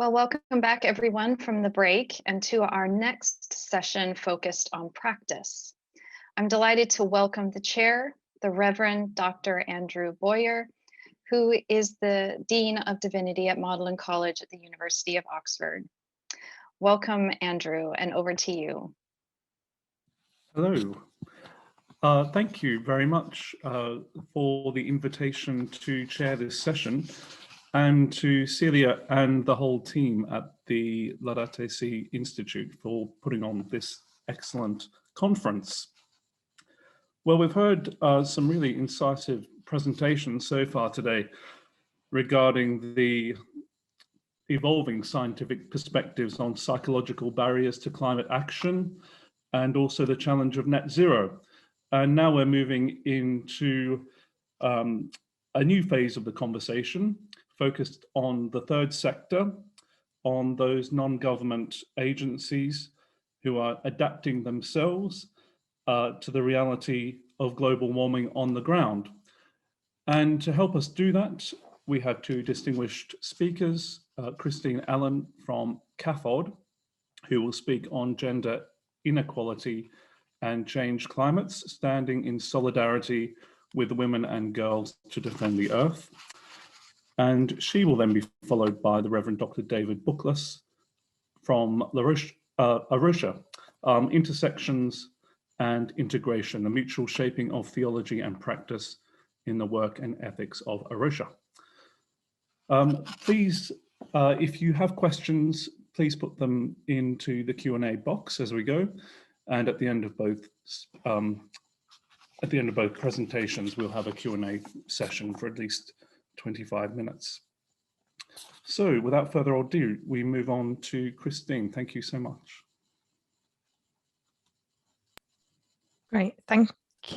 Well, welcome back everyone from the break and to our next session focused on practice. I'm delighted to welcome the chair, the Reverend Dr. Andrew Bowyer, who is the Dean of Divinity at Magdalen College at the University of Oxford. Welcome, Andrew, and over to you. Hello. Thank you very much for the invitation to chair this session, and to Celia and the whole team at the Laudato Institute for putting on this excellent conference. Well, we've heard some really incisive presentations so far today regarding the evolving scientific perspectives on psychological barriers to climate action and also the challenge of net zero. And now we're moving into a new phase of the conversation focused on the third sector, on those non-government agencies who are adapting themselves to the reality of global warming on the ground. And to help us do that, we have two distinguished speakers, Christine Allen from CAFOD, who will speak on gender inequality and changed climates, standing in solidarity with women and girls to defend the earth. And she will then be followed by the Reverend Dr. David Bookless from Rocha, Intersections and Integration, a mutual shaping of theology and practice in the work and ethics of Rocha. Please, if you have questions, please put them into the Q&A box as we go. And at the end of both presentations, we'll have a Q&A session for at least 25 minutes. So without further ado, we move on to Christine. Thank you so much. Great, thank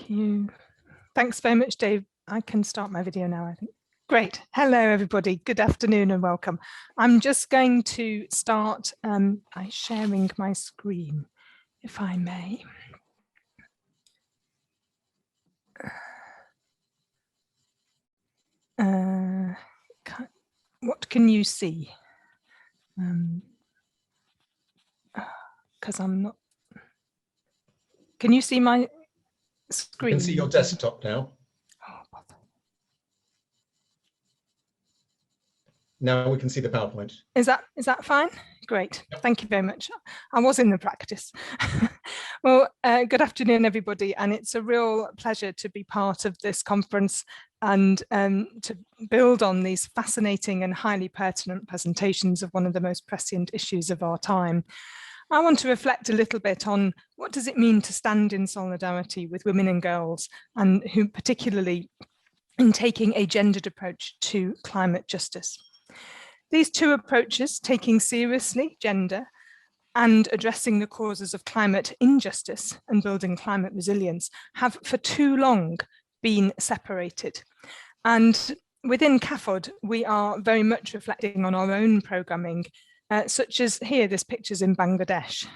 you. Thanks very much, Dave. I can start my video now, I think. Great. Hello, everybody. Good afternoon and welcome. I'm just going to start by sharing my screen, if I may. What can you see? Because I'm not. Can you see my screen? You can see your desktop now. Oh, bother. Now we can see the PowerPoint. Is that fine? Great. Thank you very much. I was in the practice. Well, good afternoon, everybody. And it's a real pleasure to be part of this conference and to build on these fascinating and highly pertinent presentations of one of the most prescient issues of our time. I want to reflect a little bit on what does it mean to stand in solidarity with women and girls, and who particularly in taking a gendered approach to climate justice. These two approaches, taking seriously gender and addressing the causes of climate injustice and building climate resilience, have for too long been separated. And within CAFOD, we are very much reflecting on our own programming, such as here, this picture's in Bangladesh,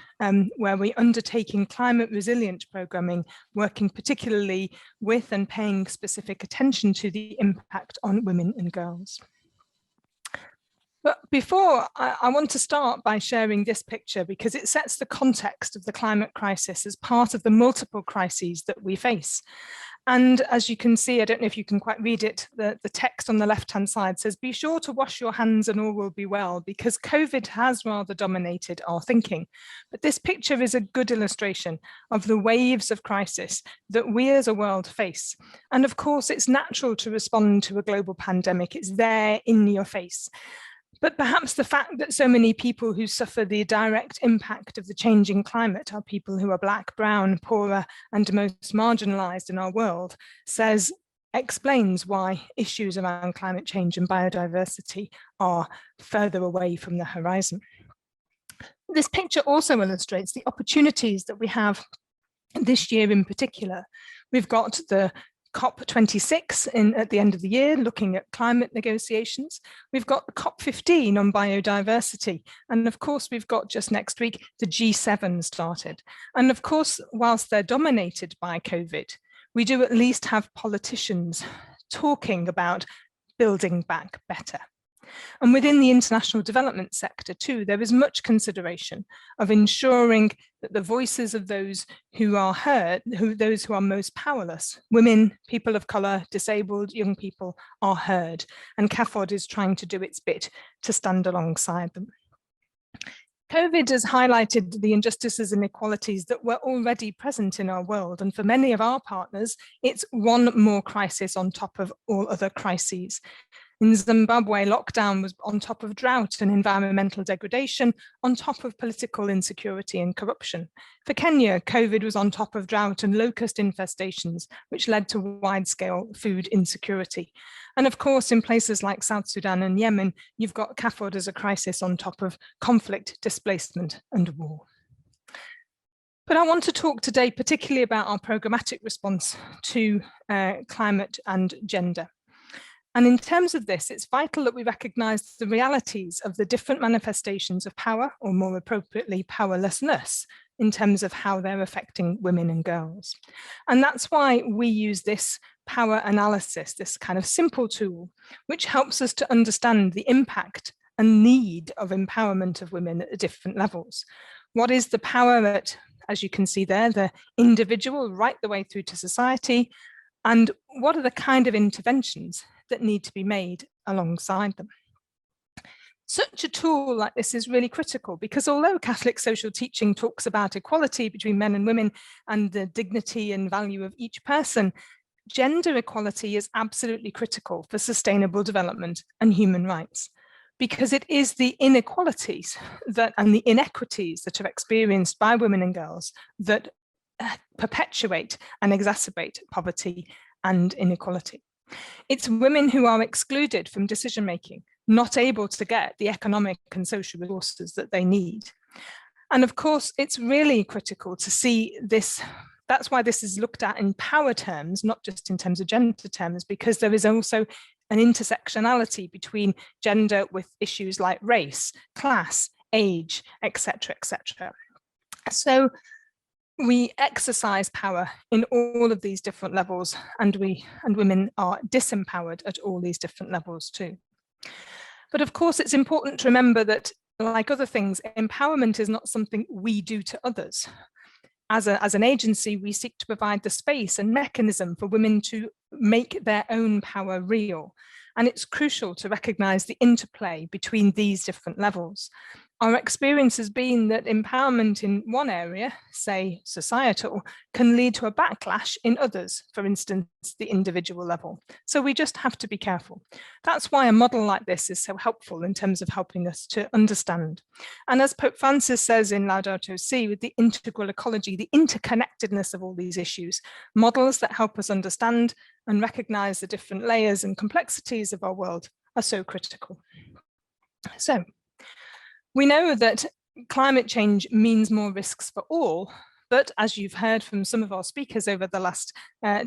where we're undertaking climate resilient programming, working particularly with and paying specific attention to the impact on women and girls. But before, I want to start by sharing this picture because it sets the context of the climate crisis as part of the multiple crises that we face. And as you can see, I don't know if you can quite read it, the text on the left-hand side says, "Be sure to wash your hands and all will be well," because COVID has rather dominated our thinking. But this picture is a good illustration of the waves of crisis that we as a world face. And of course, it's natural to respond to a global pandemic. It's there in your face. But perhaps the fact that so many people who suffer the direct impact of the changing climate are people who are Black, brown, poorer, and most marginalized in our world explains why issues around climate change and biodiversity are further away from the horizon. This picture also illustrates the opportunities that we have this year in particular. We've got the COP26 at the end of the year, looking at climate negotiations. We've got the COP15 on biodiversity. And of course, we've got just next week, the G7 started. And of course, whilst they're dominated by COVID, we do at least have politicians talking about building back better. And within the international development sector too, there is much consideration of ensuring that the voices of those who are heard, those who are most powerless, women, people of colour, disabled, young people, are heard. And CAFOD is trying to do its bit to stand alongside them. COVID has highlighted the injustices and inequalities that were already present in our world. And for many of our partners, it's one more crisis on top of all other crises. In Zimbabwe, lockdown was on top of drought and environmental degradation, on top of political insecurity and corruption. For Kenya, COVID was on top of drought and locust infestations, which led to wide-scale food insecurity. And of course, in places like South Sudan and Yemen, you've got CAFOD as a crisis on top of conflict, displacement, and war. But I want to talk today particularly about our programmatic response to climate and gender. And in terms of this, it's vital that we recognise the realities of the different manifestations of power, or more appropriately, powerlessness, in terms of how they're affecting women and girls. And that's why we use this power analysis, this kind of simple tool, which helps us to understand the impact and need of empowerment of women at different levels. What is the power at, as you can see there, the individual right the way through to society, and what are the kind of interventions that need to be made alongside them? Such a tool like this is really critical because although Catholic social teaching talks about equality between men and women and the dignity and value of each person, gender equality is absolutely critical for sustainable development and human rights, because it is the inequalities and the inequities that are experienced by women and girls that perpetuate and exacerbate poverty and inequality. It's women who are excluded from decision-making, not able to get the economic and social resources that they need. And of course, it's really critical to see this. That's why this is looked at in power terms, not just in terms of gender terms, because there is also an intersectionality between gender with issues like race, class, age, etc., etc. So we exercise power in all of these different levels, and women are disempowered at all these different levels too. But of course, it's important to remember that, like other things, empowerment is not something we do to others. As an agency, we seek to provide the space and mechanism for women to make their own power real. And it's crucial to recognise the interplay between these different levels. Our experience has been that empowerment in one area, say societal, can lead to a backlash in others, for instance, the individual level. So we just have to be careful. That's why a model like this is so helpful in terms of helping us to understand. And as Pope Francis says in Laudato Si, with the integral ecology, the interconnectedness of all these issues, models that help us understand and recognise the different layers and complexities of our world are so critical. So, we know that climate change means more risks for all, but as you've heard from some of our speakers over the last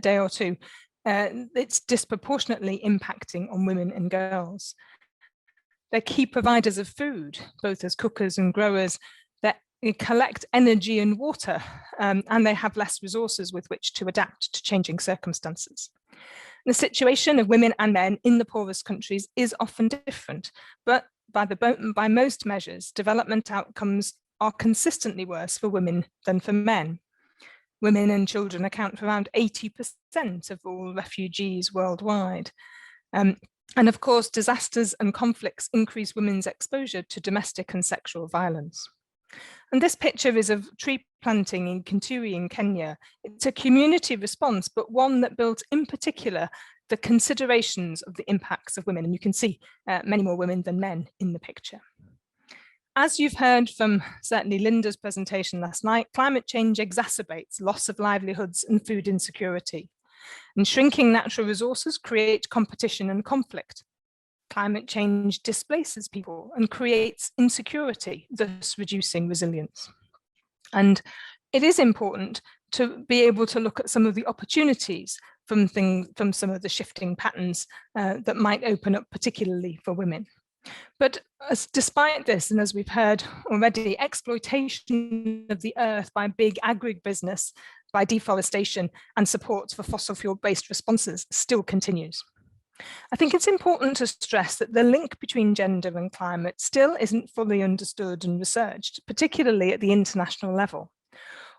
day or two, it's disproportionately impacting on women and girls. They're key providers of food, both as cookers and growers. They collect energy and water, and they have less resources with which to adapt to changing circumstances. The situation of women and men in the poorest countries is often different, but by most measures, development outcomes are consistently worse for women than for men. Women and children account for around 80% of all refugees worldwide. And of course, disasters and conflicts increase women's exposure to domestic and sexual violence. And this picture is of tree planting in Kitui in Kenya. It's a community response, but one that built in particular the considerations of the impacts of women. And you can see many more women than men in the picture. As you've heard from certainly Linda's presentation last night, climate change exacerbates loss of livelihoods and food insecurity. And shrinking natural resources create competition and conflict. Climate change displaces people and creates insecurity, thus reducing resilience. And it is important to be able to look at some of the opportunities from some of the shifting patterns that might open up, particularly for women. But despite this, and as we've heard already, exploitation of the earth by big agribusiness, by deforestation and support for fossil fuel-based responses still continues. I think it's important to stress that the link between gender and climate still isn't fully understood and researched, particularly at the international level.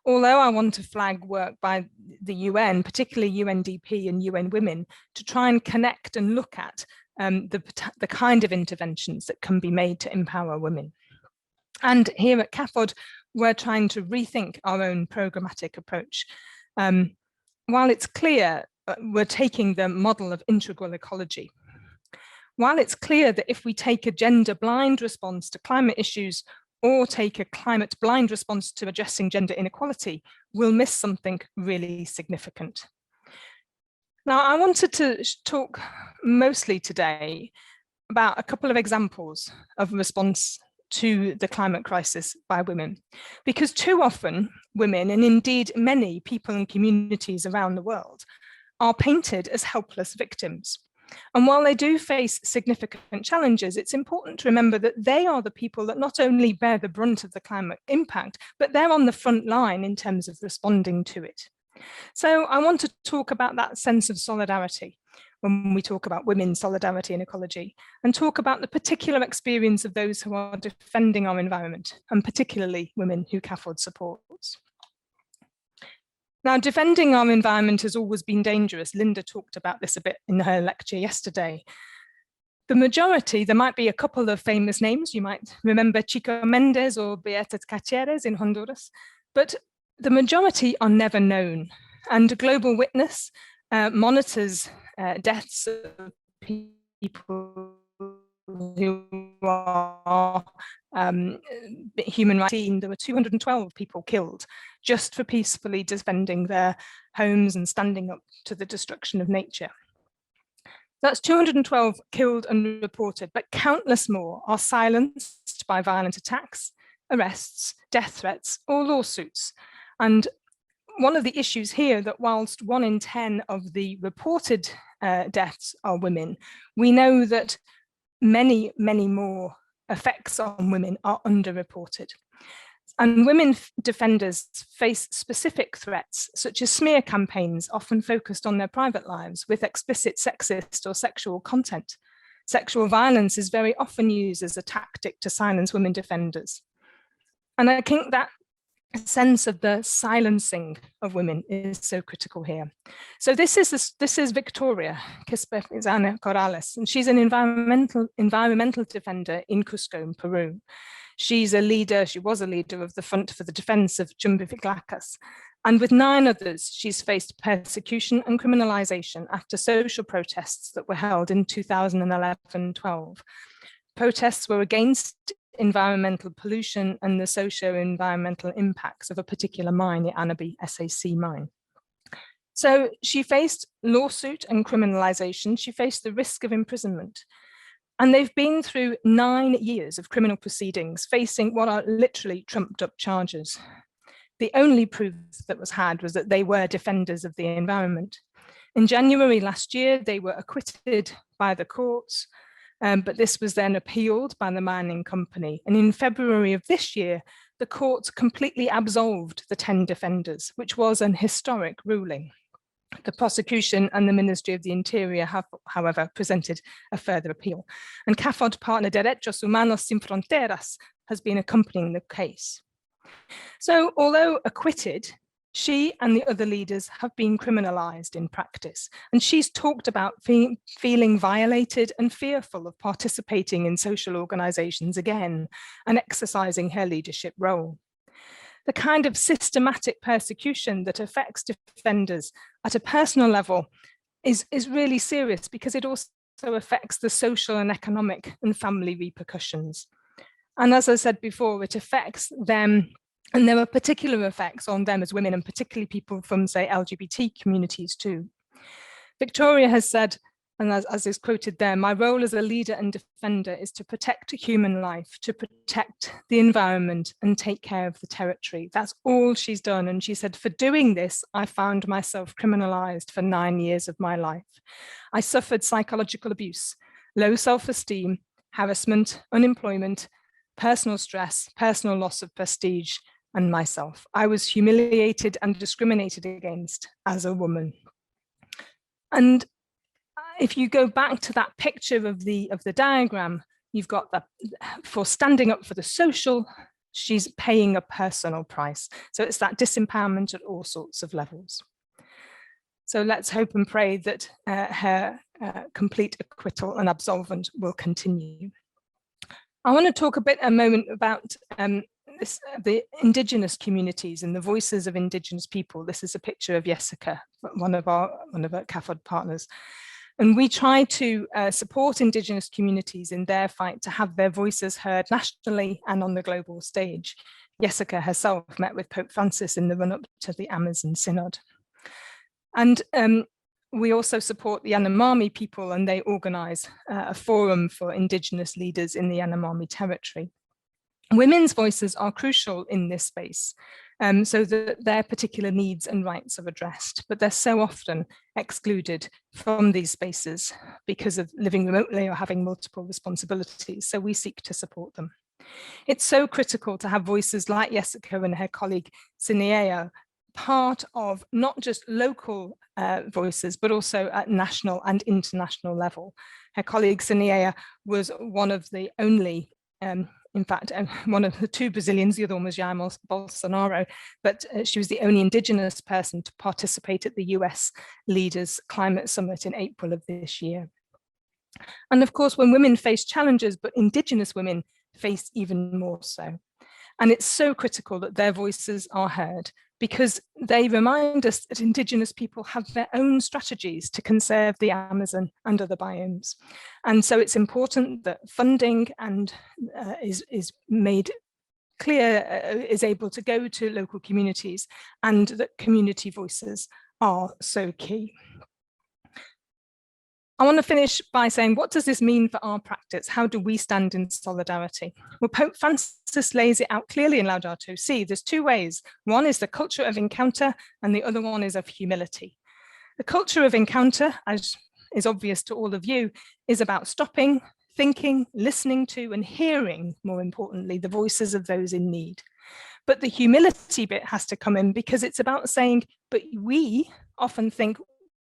Although I want to flag work by the UN, particularly UNDP and UN Women, to try and connect and look at the kind of interventions that can be made to empower women. And here at CAFOD, we're trying to rethink our own programmatic approach. While it's clear we're taking the model of integral ecology. While it's clear that if we take a gender-blind response to climate issues or take a climate-blind response to addressing gender inequality, we'll miss something really significant. Now, I wanted to talk mostly today about a couple of examples of response to the climate crisis by women, because too often women, and indeed many people and communities around the world, are painted as helpless victims. And while they do face significant challenges, it's important to remember that they are the people that not only bear the brunt of the climate impact, but they're on the front line in terms of responding to it. So I want to talk about that sense of solidarity when we talk about women's solidarity and ecology, and talk about the particular experience of those who are defending our environment, and particularly women who CAFOD supports. Now, defending our environment has always been dangerous. Linda talked about this a bit in her lecture yesterday. The majority, there might be a couple of famous names. You might remember Chico Mendes or Beata Cáceres in Honduras, but the majority are never known. And Global Witness monitors deaths of people who are human rights. There were 212 people killed just for peacefully defending their homes and standing up to the destruction of nature. That's 212 killed and reported, but countless more are silenced by violent attacks, arrests, death threats, or lawsuits. And one of the issues here that whilst 1 in 10 of the reported deaths are women, we know that many, many more effects on women are underreported. And women defenders face specific threats, such as smear campaigns, often focused on their private lives with explicit sexist or sexual content. Sexual violence is very often used as a tactic to silence women defenders. And I think that sense of the silencing of women is so critical here. So this is Victoria Quispe-Izana Corrales, and she's an environmental defender in Cusco, in Peru. She was a leader of the Front for the Defense of Chumbivilacas. And with 9 others, she's faced persecution and criminalization after social protests that were held in 2011-12. Protests were against environmental pollution and the socio-environmental impacts of a particular mine, the Anabi SAC mine. So she faced lawsuit and criminalization. She faced the risk of imprisonment. And they've been through 9 years of criminal proceedings, facing what are literally trumped up charges. The only proof that was had was that they were defenders of the environment. In January last year, they were acquitted by the courts, but this was then appealed by the mining company. And in February of this year, the court completely absolved the 10 defenders, which was an historic ruling. The prosecution and the Ministry of the Interior have, however, presented a further appeal. And CAFOD partner Derechos Humanos Sin Fronteras has been accompanying the case. So although acquitted, she and the other leaders have been criminalized in practice. And she's talked about feeling violated and fearful of participating in social organizations again and exercising her leadership role. The kind of systematic persecution that affects defenders at a personal level is really serious, because it also affects the social and economic and family repercussions. And as I said before, it affects them, and there are particular effects on them as women, and particularly people from, say, LGBT communities too. Victoria has said, and as is quoted there, my role as a leader and defender is to protect human life, to protect the environment and take care of the territory. That's all she's done. And she said, for doing this, I found myself criminalized for 9 years of my life. I suffered psychological abuse, low self-esteem, harassment, unemployment, personal stress, personal loss of prestige, and myself. I was humiliated and discriminated against as a woman. And if you go back to that picture of the diagram, you've got for standing up for the social, she's paying a personal price. So it's that disempowerment at all sorts of levels. So let's hope and pray that her complete acquittal and absolvent will continue. I want to talk a moment about the Indigenous communities and the voices of Indigenous people. This is a picture of Jessica, one of our CAFOD partners. And we try to support Indigenous communities in their fight to have their voices heard nationally and on the global stage. Jessica herself met with Pope Francis in the run-up to the Amazon Synod. And we also support the Yanomami people, and they organise a forum for Indigenous leaders in the Yanomami territory. Women's voices are crucial in this space, so that their particular needs and rights are addressed, but they're so often excluded from these spaces because of living remotely or having multiple responsibilities, so we seek to support them. It's so critical to have voices like Jessica and her colleague Sinea, part of not just local voices, but also at national and international level. Her colleague Sinea was one of the only, in fact, one of the two Brazilians, the other one was Jair Bolsonaro, but she was the only Indigenous person to participate at the US Leaders Climate Summit in April of this year. And of course, when women face challenges, but Indigenous women face even more so. And it's so critical that their voices are heard, because they remind us that Indigenous people have their own strategies to conserve the Amazon and other biomes. And so it's important that funding is made clear, is able to go to local communities, and that community voices are so key. I want to finish by saying, what does this mean for our practice? How do we stand in solidarity? Well, Pope Francis lays it out clearly in Laudato Si. There's two ways. One is the culture of encounter, and the other one is of humility. The culture of encounter, as is obvious to all of you, is about stopping, thinking, listening to, and hearing, more importantly, the voices of those in need. But the humility bit has to come in, because it's about saying, but we often think,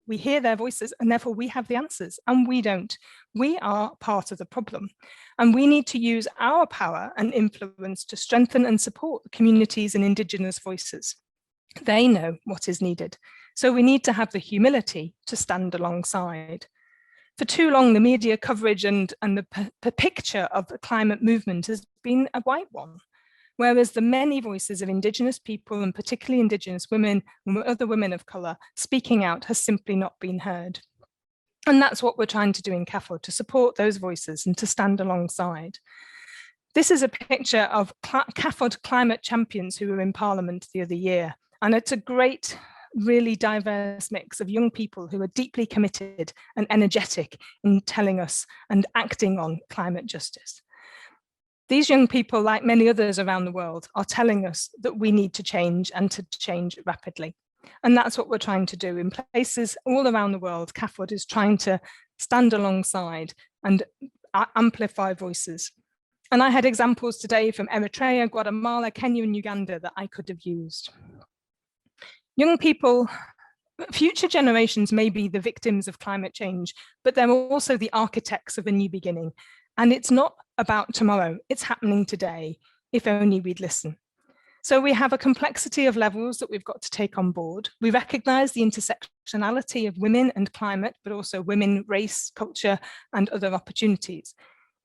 we hear their voices and therefore we have the answers, and we don't. We are part of the problem, and we need to use our power and influence to strengthen and support the communities and Indigenous voices. They know what is needed. So we need to have the humility to stand alongside. For too long, the media coverage and the picture of the climate movement has been a white one, whereas the many voices of Indigenous people, and particularly Indigenous women and other women of colour, speaking out has simply not been heard. And that's what we're trying to do in CAFOD, to support those voices and to stand alongside. This is a picture of CAFOD climate champions who were in Parliament the other year. And it's a great, really diverse mix of young people who are deeply committed and energetic in telling us and acting on climate justice. These young people, like many others around the world, are telling us that we need to change, and to change rapidly. And that's what we're trying to do. In places all around the world, CAFOD is trying to stand alongside and amplify voices. And I had examples today from Eritrea, Guatemala, Kenya, and Uganda that I could have used. Young people, future generations may be the victims of climate change, but they're also the architects of a new beginning. And it's not about tomorrow, it's happening today, if only we'd listen. So we have a complexity of levels that we've got to take on board. We recognise the intersectionality of women and climate, but also women, race, culture, and other opportunities.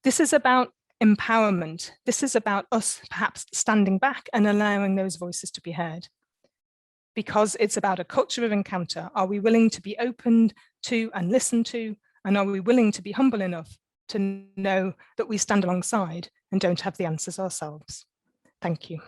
This is about empowerment. This is about us perhaps standing back and allowing those voices to be heard. Because it's about a culture of encounter. Are we willing to be opened to and listened to? And are we willing to be humble enough to know that we stand alongside and don't have the answers ourselves? Thank you.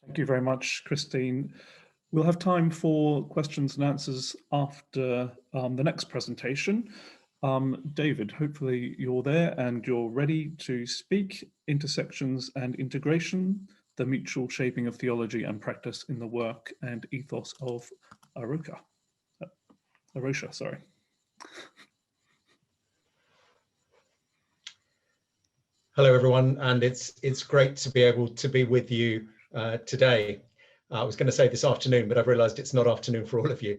Thank you very much, Christine. We'll have time for questions and answers after the next presentation. David, hopefully you're there and you're ready to speak. Intersections and integration. the mutual shaping of theology and practice in the work and ethos of Rocha. Sorry. Hello, everyone, and it's great to be able to be with you today. I was going to say this afternoon, but I've realized it's not afternoon for all of you.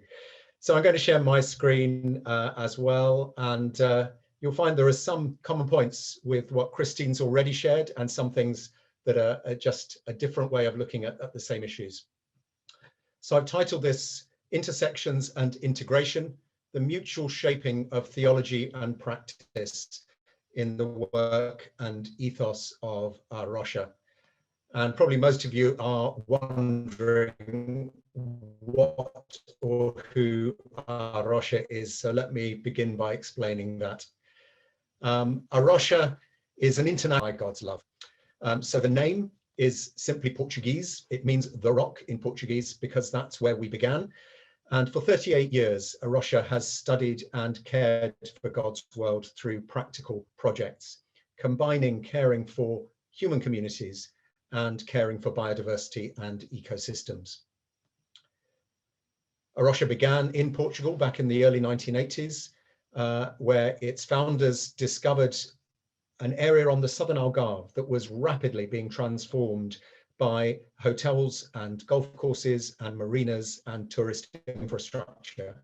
So I'm going to share my screen as well, and you'll find there are some common points with what Christine's already shared and some things that are just a different way of looking at the same issues. So I've titled this Intersections and Integration, the Mutual Shaping of Theology and Practice in the Work and Ethos of Rocha. And probably most of you are wondering what or who Rocha is. So let me begin by explaining that. Rocha is an international by God's love. So the name is simply Portuguese. It means the rock in Portuguese because that's where we began. And for 38 years, Rocha has studied and cared for God's world through practical projects, combining caring for human communities and caring for biodiversity and ecosystems. Rocha began in Portugal back in the early 1980s, where its founders discovered an area on the southern Algarve that was rapidly being transformed by hotels and golf courses and marinas and tourist infrastructure,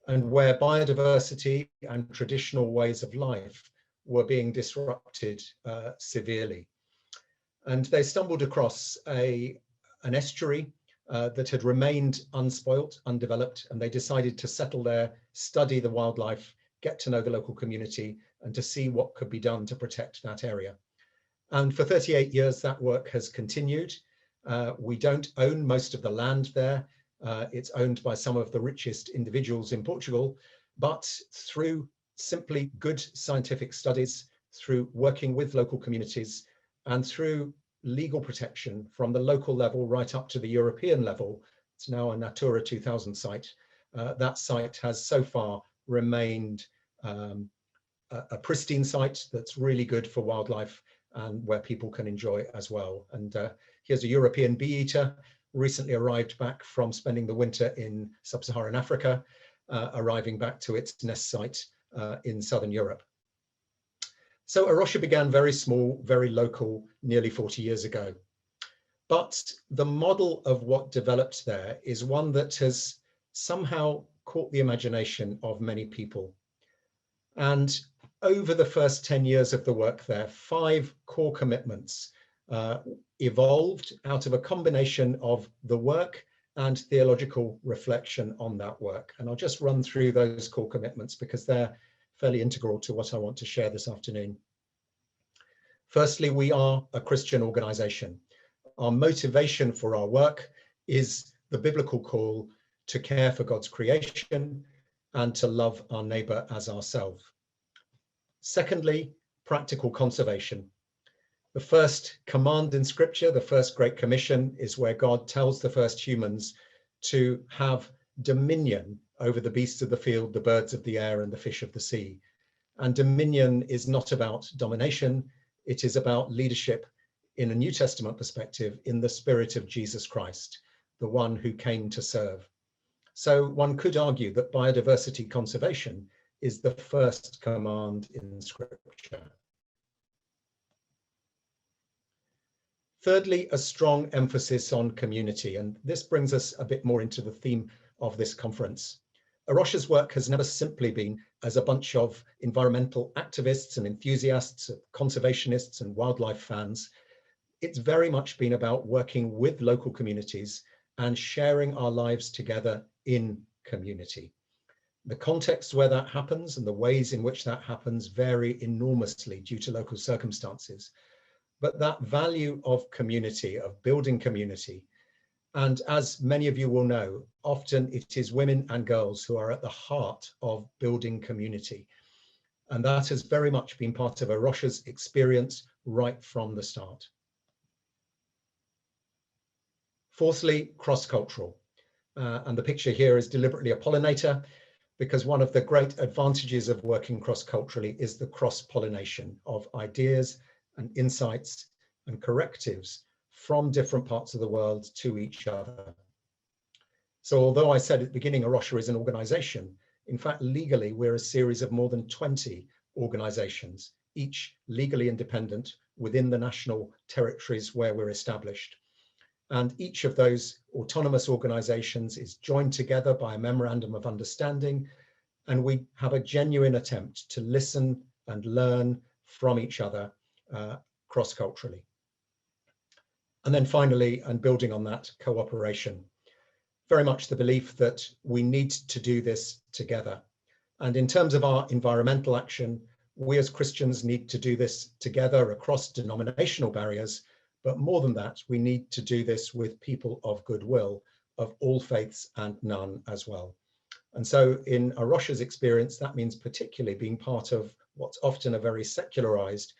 and where biodiversity and traditional ways of life were being disrupted severely. And they stumbled across an estuary that had remained unspoilt, undeveloped, and they decided to settle there, study the wildlife, get to know the local community, and to see what could be done to protect that area. And for 38 years, that work has continued. We don't own most of the land there. It's owned by some of the richest individuals in Portugal, but through simply good scientific studies, through working with local communities, and through legal protection from the local level right up to the European level, it's now a Natura 2000 site. That site has so far remained a pristine site that's really good for wildlife and where people can enjoy as well. And here's a European bee eater, recently arrived back from spending the winter in sub-Saharan Africa, arriving back to its nest site in Southern Europe. So Rocha began very small, very local, nearly 40 years ago. But the model of what developed there is one that has somehow caught the imagination of many people. And over the first 10 years of the work there, 5 core commitments evolved out of a combination of the work and theological reflection on that work. And I'll just run through those core commitments because they're fairly integral to what I want to share this afternoon. Firstly, we are a Christian organization. Our motivation for our work is the biblical call to care for God's creation and to love our neighbor as ourselves. Secondly, practical conservation. The first command in scripture, the first Great Commission, is where God tells the first humans to have dominion over the beasts of the field, the birds of the air, and the fish of the sea. And dominion is not about domination, it is about leadership in a New Testament perspective in the spirit of Jesus Christ, the one who came to serve. So one could argue that biodiversity conservation is the first command in scripture. Thirdly, a strong emphasis on community, and this brings us a bit more into the theme of this conference. Rocha's work has never simply been as a bunch of environmental activists and enthusiasts, conservationists and wildlife fans. It's very much been about working with local communities and sharing our lives together in community. The context where that happens and the ways in which that happens vary enormously due to local circumstances. But that value of community, of building community, and as many of you will know, often it is women and girls who are at the heart of building community. And that has very much been part of Rocha's experience right from the start. Fourthly, cross-cultural. And the picture here is deliberately a pollinator, because one of the great advantages of working cross-culturally is the cross-pollination of ideas and insights and correctives from different parts of the world to each other. So although I said at the beginning, Rocha is an organization, in fact, legally, we're a series of more than 20 organizations, each legally independent within the national territories where we're established. And each of those autonomous organizations is joined together by a memorandum of understanding, and we have a genuine attempt to listen and learn from each other cross-culturally. And then finally, and building on that, cooperation. Very much the belief that we need to do this together. And in terms of our environmental action, we as Christians need to do this together across denominational barriers, but more than that, we need to do this with people of goodwill, of all faiths and none as well. And so in Rocha's experience, that means particularly being part of what's often a very secularized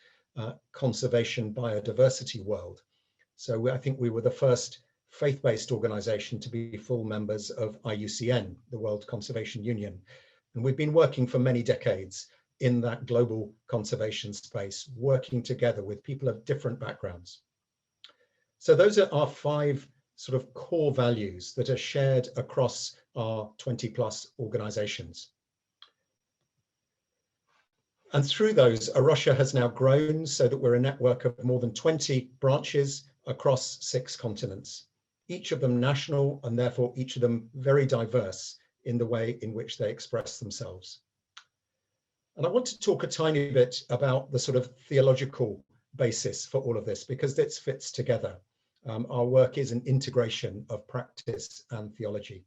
conservation biodiversity world. So I think we were the first faith-based organization to be full members of IUCN, the World Conservation Union. And we've been working for many decades in that global conservation space, working together with people of different backgrounds. So those are our 5 sort of core values that are shared across our 20+ organizations. And through those, Rocha has now grown so that we're a network of more than 20 branches across 6 continents, each of them national and therefore each of them very diverse in the way in which they express themselves. And I want to talk a tiny bit about the sort of theological basis for all of this, because this fits together. Our work is an integration of practice and theology.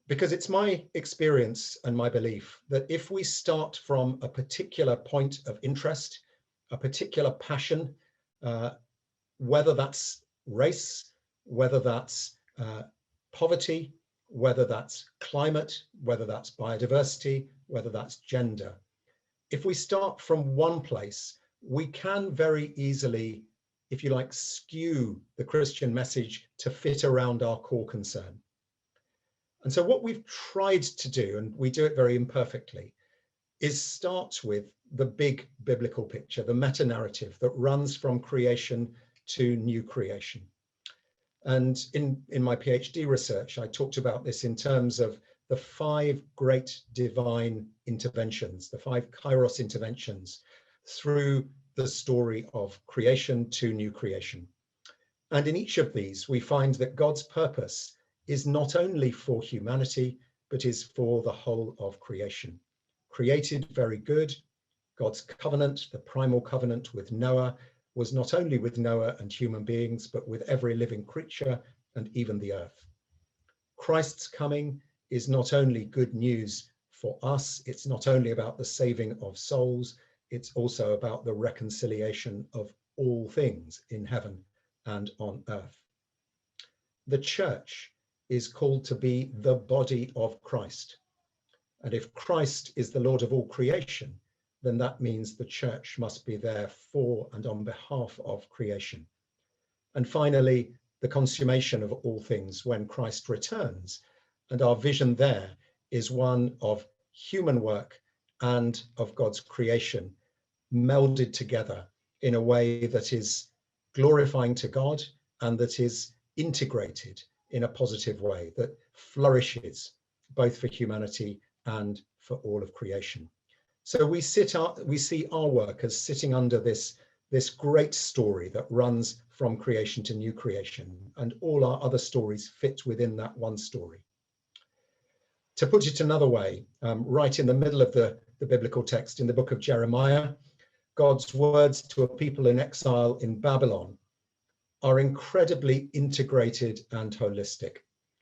Because it's my experience and my belief that if we start from a particular point of interest, a particular passion, whether that's race, whether that's poverty, whether that's climate, whether that's biodiversity, whether that's gender, if we start from one place, we can very easily, if you like, skew the Christian message to fit around our core concern. And so what we've tried to do, and we do it very imperfectly, is start with the big biblical picture, the meta-narrative that runs from creation to new creation. And in my PhD research, I talked about this in terms of the 5 great divine interventions, the 5 kairos interventions through the story of creation to new creation. And in each of these, we find that God's purpose is not only for humanity, but is for the whole of creation. Created very good, God's covenant, the primal covenant with Noah, was not only with Noah and human beings, but with every living creature and even the earth. Christ's coming is not only good news for us, it's not only about the saving of souls, it's also about the reconciliation of all things in heaven and on earth. The church is called to be the body of Christ. And if Christ is the Lord of all creation, then that means the church must be there for and on behalf of creation. And finally, the consummation of all things when Christ returns. And our vision there is one of human work and of God's creation melded together in a way that is glorifying to God and that is integrated in a positive way that flourishes both for humanity and for all of creation. So we see our work as sitting under this great story that runs from creation to new creation, and all our other stories fit within that one story. To put it another way, right in the middle of the biblical text in the book of Jeremiah, God's words to a people in exile in Babylon are incredibly integrated and holistic.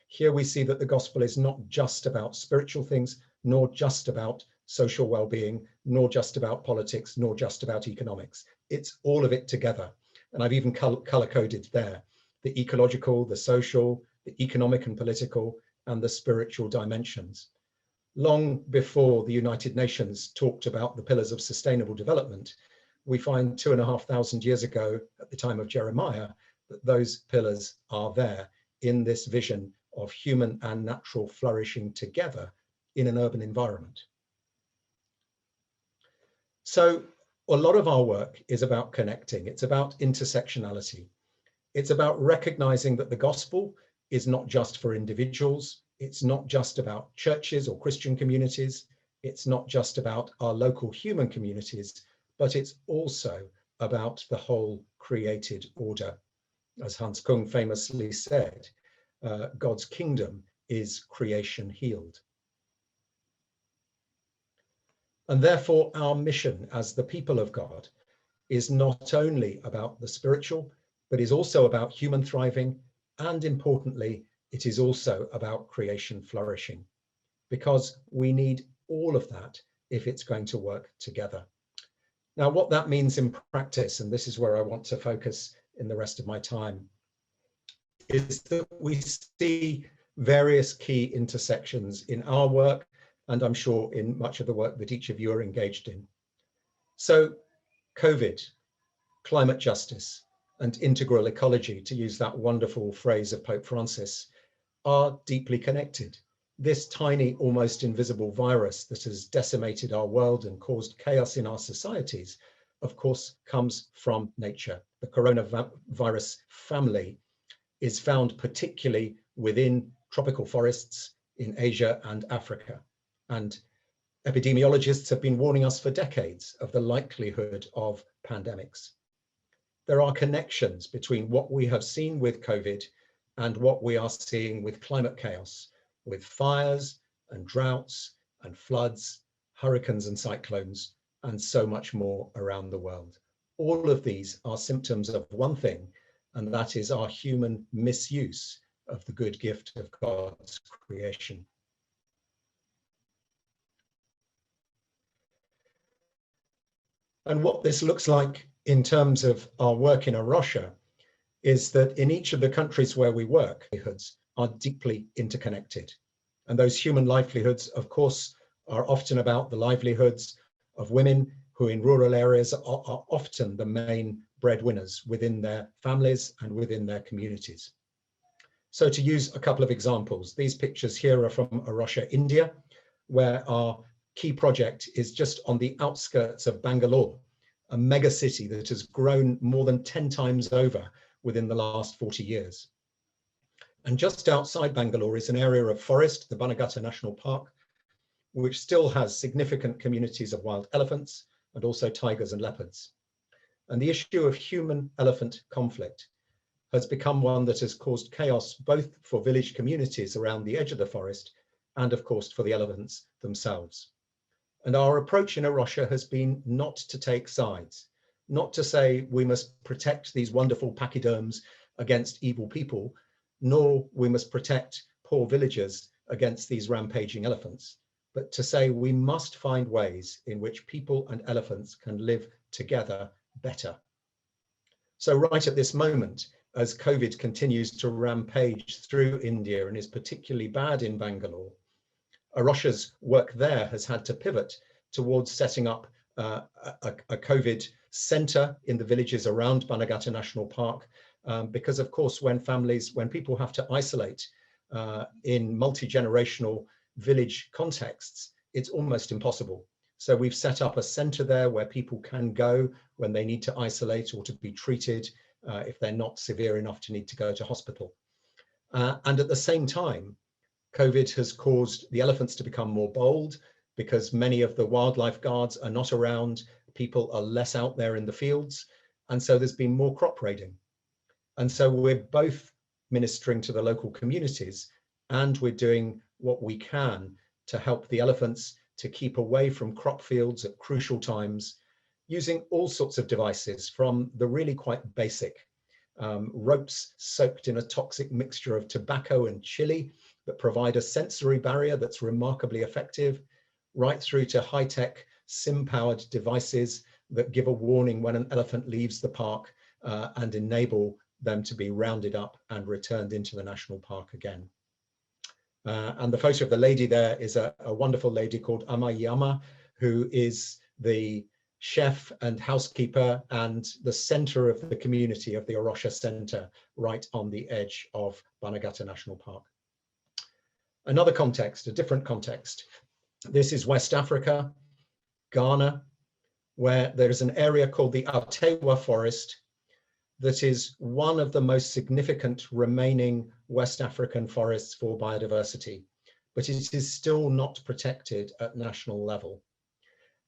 Here we see that the gospel is not just about spiritual things, nor just about social well-being, nor just about politics, nor just about economics. It's all of it together. And I've even color-coded there the ecological, the social, the economic and political, and the spiritual dimensions. Long before the United Nations talked about the pillars of sustainable development, we find 2,500 years ago, at the time of Jeremiah, that those pillars are there in this vision of human and natural flourishing together in an urban environment. So a lot of our work is about connecting. It's about intersectionality. It's about recognizing that the gospel is not just for individuals. It's not just about churches or Christian communities. It's not just about our local human communities, but it's also about the whole created order. As Hans Kung famously said, God's kingdom is creation healed. And therefore, our mission as the people of God is not only about the spiritual, but is also about human thriving. And importantly, it is also about creation flourishing, because we need all of that if it's going to work together. Now, what that means in practice, and this is where I want to focus in the rest of my time, is that we see various key intersections in our work, and I'm sure in much of the work that each of you are engaged in. So COVID, climate justice, and integral ecology, to use that wonderful phrase of Pope Francis, are deeply connected. This tiny, almost invisible virus that has decimated our world and caused chaos in our societies, of course, comes from nature. The coronavirus family is found particularly within tropical forests in Asia and Africa. And epidemiologists have been warning us for decades of the likelihood of pandemics. There are connections between what we have seen with COVID and what we are seeing with climate chaos, with fires and droughts and floods, hurricanes and cyclones, and so much more around the world. All of these are symptoms of one thing, and that is our human misuse of the good gift of God's creation. And what this looks like in terms of our work in Rocha is that in each of the countries where we work, livelihoods are deeply interconnected. And those human livelihoods, of course, are often about the livelihoods of women who in rural areas are often the main breadwinners within their families and within their communities. So to use a couple of examples, these pictures here are from Rocha, India, where our key project is just on the outskirts of Bangalore, a mega city that has grown more than 10 times over within the last 40 years. And just outside Bangalore is an area of forest, the Bannerghatta National Park, which still has significant communities of wild elephants and also tigers and leopards. And the issue of human-elephant conflict has become one that has caused chaos both for village communities around the edge of the forest and of course for the elephants themselves. And our approach in Rocha has been not to take sides, not to say we must protect these wonderful pachyderms against evil people, nor we must protect poor villagers against these rampaging elephants, but to say we must find ways in which people and elephants can live together better. So right at this moment, as COVID continues to rampage through India and is particularly bad in Bangalore, Rocha's work there has had to pivot towards setting up a COVID center in the villages around Bannerghatta National Park, because of course when people have to isolate in multi-generational village contexts, it's almost impossible. So we've set up a center there where people can go when they need to isolate or to be treated if they're not severe enough to need to go to hospital. And at the same time, COVID has caused the elephants to become more bold because many of the wildlife guards are not around, people are less out there in the fields, and so there's been more crop raiding. And so we're both ministering to the local communities and we're doing what we can to help the elephants to keep away from crop fields at crucial times, using all sorts of devices from the really quite basic ropes soaked in a toxic mixture of tobacco and chili that provide a sensory barrier that's remarkably effective, right through to high-tech SIM-powered devices that give a warning when an elephant leaves the park and enable them to be rounded up and returned into the national park again. And the photo of the lady there is a wonderful lady called Amayama, who is the chef and housekeeper and the center of the community of the Rocha Center, right on the edge of Bannerghatta National Park. Another context, a different context. This is West Africa, Ghana, where there is an area called the Atewa Forest, that is one of the most significant remaining West African forests for biodiversity, but it is still not protected at national level.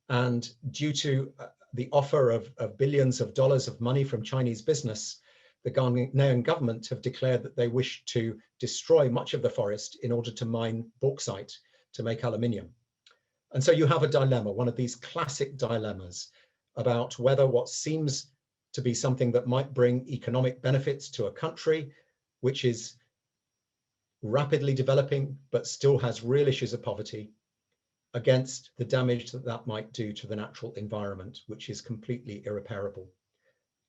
And due to the offer of billions of dollars of money from Chinese business, the Ghanaian government have declared that they wish to destroy much of the forest in order to mine bauxite to make aluminium. And so you have a dilemma, one of these classic dilemmas about whether what seems to be something that might bring economic benefits to a country, which is rapidly developing, but still has real issues of poverty, against the damage that that might do to the natural environment, which is completely irreparable.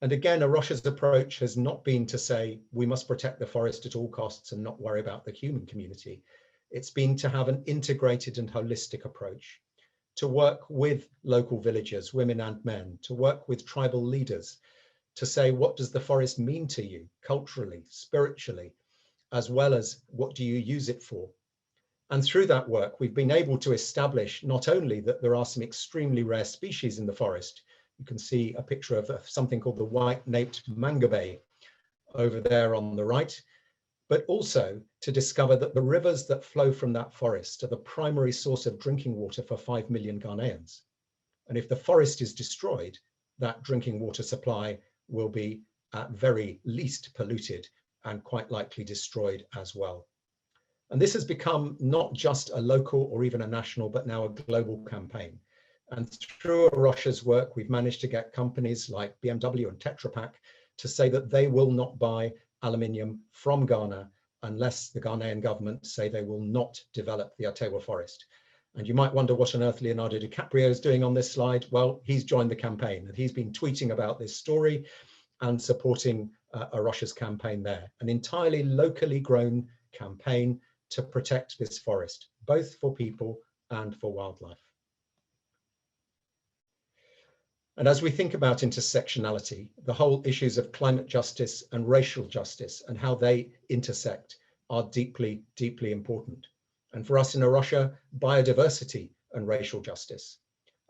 And again, Rocha's approach has not been to say we must protect the forest at all costs and not worry about the human community. It's been to have an integrated and holistic approach, to work with local villagers, women and men, to work with tribal leaders, to say, what does the forest mean to you culturally, spiritually, as well as what do you use it for? And through that work, we've been able to establish not only that there are some extremely rare species in the forest. You can see a picture of something called the white-naped mangabe over there on the right, but also to discover that the rivers that flow from that forest are the primary source of drinking water for 5 million Ghanaians. And if the forest is destroyed, that drinking water supply will be at very least polluted and quite likely destroyed as well. And this has become not just a local or even a national, but now a global campaign. And through Rocha's work, we've managed to get companies like BMW and Tetra Pak to say that they will not buy aluminium from Ghana unless the Ghanaian government say they will not develop the Atewa forest. And you might wonder what on earth Leonardo DiCaprio is doing on this slide. Well, he's joined the campaign and he's been tweeting about this story and supporting Rocha's campaign there, an entirely locally grown campaign to protect this forest, both for people and for wildlife. And as we think about intersectionality, the whole issues of climate justice and racial justice and how they intersect are deeply, deeply important. And for us in Rocha, biodiversity and racial justice.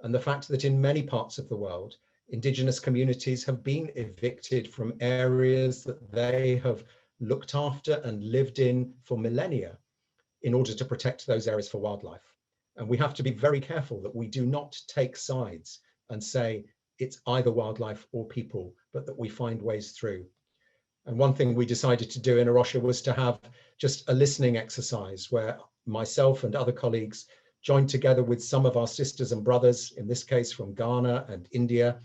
And the fact that in many parts of the world, indigenous communities have been evicted from areas that they have looked after and lived in for millennia in order to protect those areas for wildlife. And we have to be very careful that we do not take sides and say it's either wildlife or people, but that we find ways through. And one thing we decided to do in Rocha was to have just a listening exercise where myself and other colleagues joined together with some of our sisters and brothers, in this case from Ghana and India,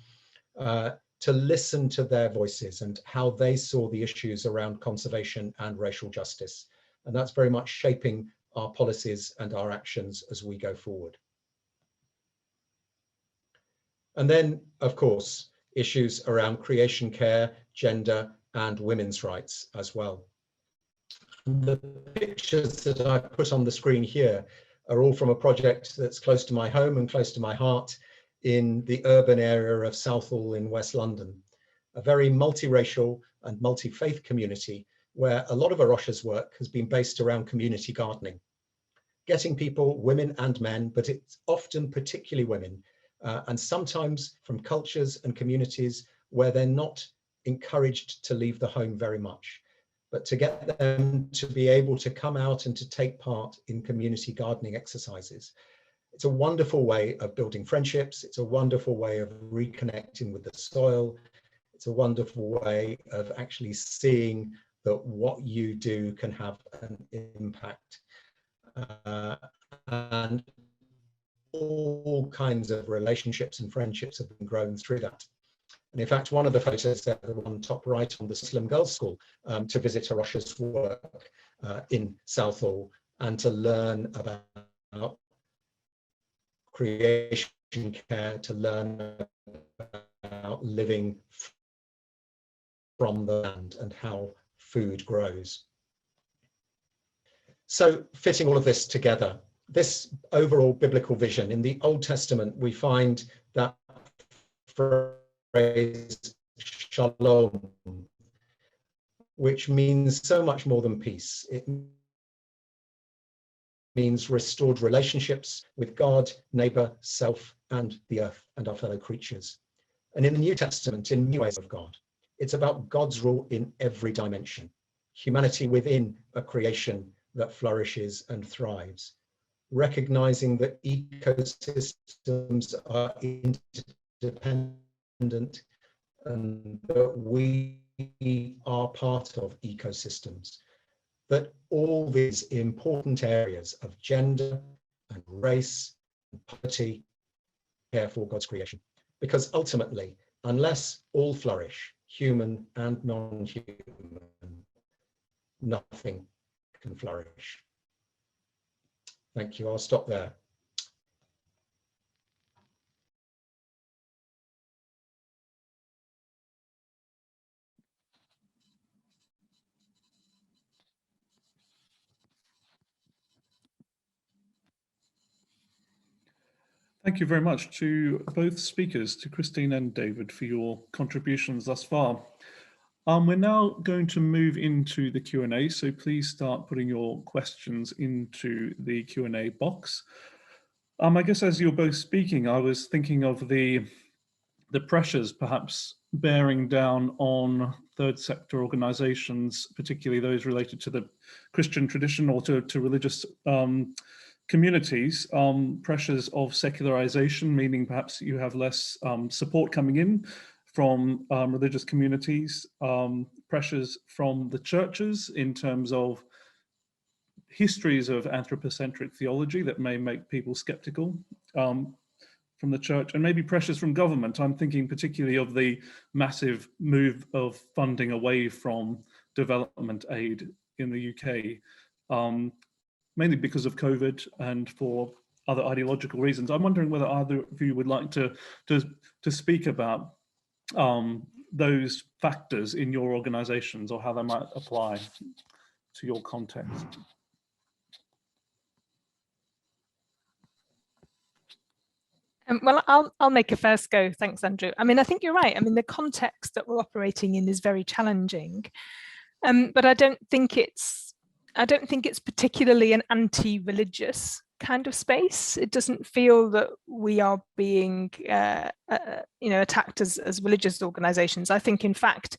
to listen to their voices and how they saw the issues around conservation and racial justice. And that's very much shaping our policies and our actions as we go forward. And then, of course, issues around creation care, gender, and women's rights as well. The pictures that I put on the screen here are all from a project that's close to my home and close to my heart in the urban area of Southall in West London, a very multiracial and multi-faith community where a lot of Rocha's work has been based around community gardening, getting people, women and men, but it's often particularly women, and sometimes from cultures and communities where they're not encouraged to leave the home very much, but to get them to be able to come out and to take part in community gardening exercises. It's a wonderful way of building friendships. It's a wonderful way of reconnecting with the soil. It's a wonderful way of actually seeing that what you do can have an impact. And all kinds of relationships and friendships have been grown through that. And in fact, one of the photos there, the one top right on the Muslim Girls' School, to visit Rocha's work in Southall and to learn about creation care, to learn about living from the land and how food grows. So fitting all of this together, this overall biblical vision, in the Old Testament, we find that phrase shalom, which means so much more than peace. It means restored relationships with God, neighbor, self, and the earth and our fellow creatures. And in the New Testament, in new ways of God, It's about God's rule in every dimension, humanity within a creation that flourishes and thrives, recognizing that ecosystems are interdependent and that we are part of ecosystems, that all these important areas of gender and race and poverty care for God's creation. Because ultimately, unless all flourish, human and non-human, nothing can flourish. Thank you. I'll stop there. Thank you very much to both speakers, to Christine and David, for your contributions thus far. We're now going to move into the Q&A, so please start putting your questions into the Q&A box. I guess as you're both speaking, I was thinking of the pressures perhaps bearing down on third sector organizations, particularly those related to the Christian tradition or to religious communities, pressures of secularization, meaning perhaps you have less support coming in from religious communities, pressures from the churches in terms of histories of anthropocentric theology that may make people skeptical from the church, and maybe pressures from government. I'm thinking particularly of the massive move of funding away from development aid in the UK, mainly because of COVID and for other ideological reasons. I'm wondering whether either of you would like to speak about those factors in your organizations or how they might apply to your context. Well, I'll make a first go. Thanks, Andrew. I mean, I think you're right. I mean, the context that we're operating in is very challenging, but I don't think it's particularly an anti-religious kind of space. It doesn't feel that we are being, attacked as religious organisations. I think, in fact,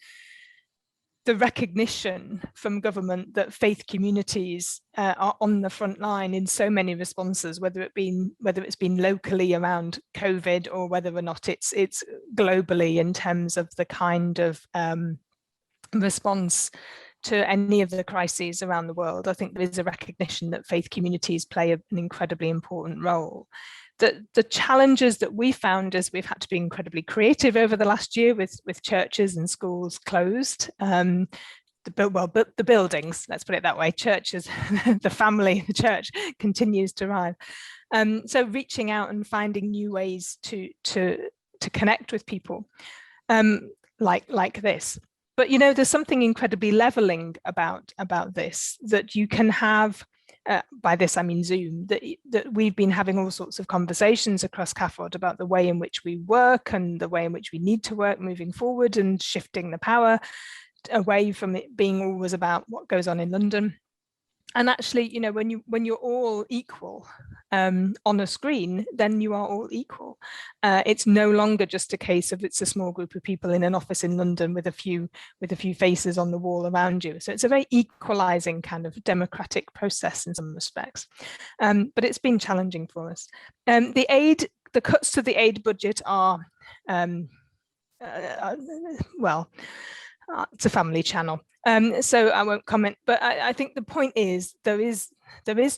the recognition from government that faith communities are on the front line in so many responses, whether it's been locally around COVID or whether or not it's globally in terms of the kind of response to any of the crises around the world. I think there is a recognition that faith communities play an incredibly important role. The challenges that we found is we've had to be incredibly creative over the last year with churches and schools closed. The buildings, let's put it that way, churches, the family, the church continues to rise. So reaching out and finding new ways to connect with people like this. But there's something incredibly leveling about this, that you can have. By this I mean Zoom, that we've been having all sorts of conversations across CAFOD about the way in which we work and the way in which we need to work moving forward, and shifting the power away from it being always about what goes on in London. And actually, when you're all equal on a screen, then you are all equal. It's no longer just a case of it's a small group of people in an office in London with a few faces on the wall around you. So it's a very equalizing kind of democratic process in some respects. But it's been challenging for us. The cuts to the aid budget are, it's a family channel. So I won't comment, but I think the point is there is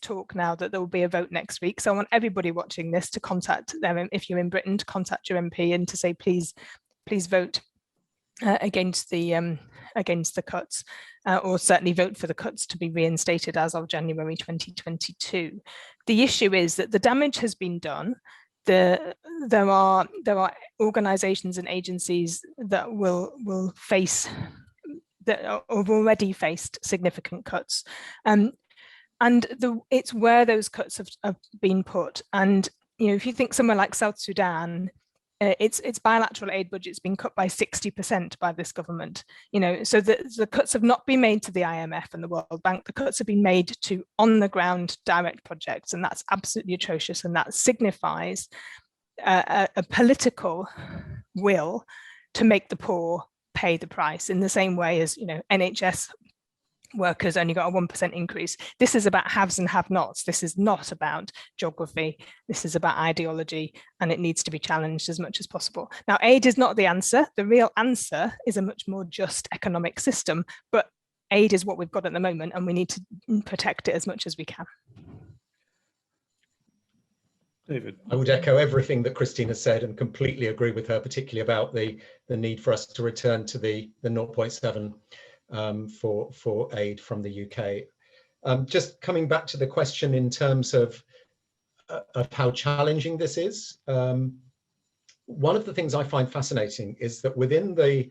talk now that there will be a vote next week. So I want everybody watching this to contact them, if you're in Britain, to contact your MP and to say, please vote against the cuts, or certainly vote for the cuts to be reinstated as of January 2022. The issue is that the damage has been done. There are organisations and agencies that will face, that have already faced significant cuts, and it's where those cuts have been put. And if you think somewhere like South Sudan, its bilateral aid budget's been cut by 60% by this government. So the cuts have not been made to the IMF and the World Bank. The cuts have been made to on the ground direct projects, and that's absolutely atrocious. And that signifies a political will to make the poor pay the price in the same way as, NHS workers only got a 1% increase. This is about haves and have-nots. This is not about geography. This is about ideology, and it needs to be challenged as much as possible. Now, aid is not the answer. The real answer is a much more just economic system, but aid is what we've got at the moment, and we need to protect it as much as we can. David. I would echo everything that Christine has said and completely agree with her, particularly about the need for us to return to the 0.7 for aid from the UK. Just coming back to the question in terms of how challenging this is, one of the things I find fascinating is that within the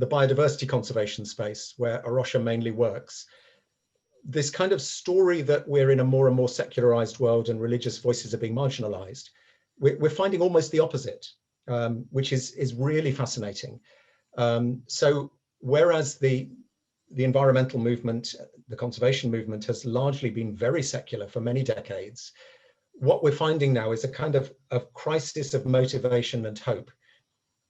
biodiversity conservation space, where Rocha mainly works, this kind of story that we're in a more and more secularized world and religious voices are being marginalized, we're finding almost the opposite, which is really fascinating. So whereas the environmental movement, the conservation movement, has largely been very secular for many decades, what we're finding now is a kind of crisis of motivation and hope,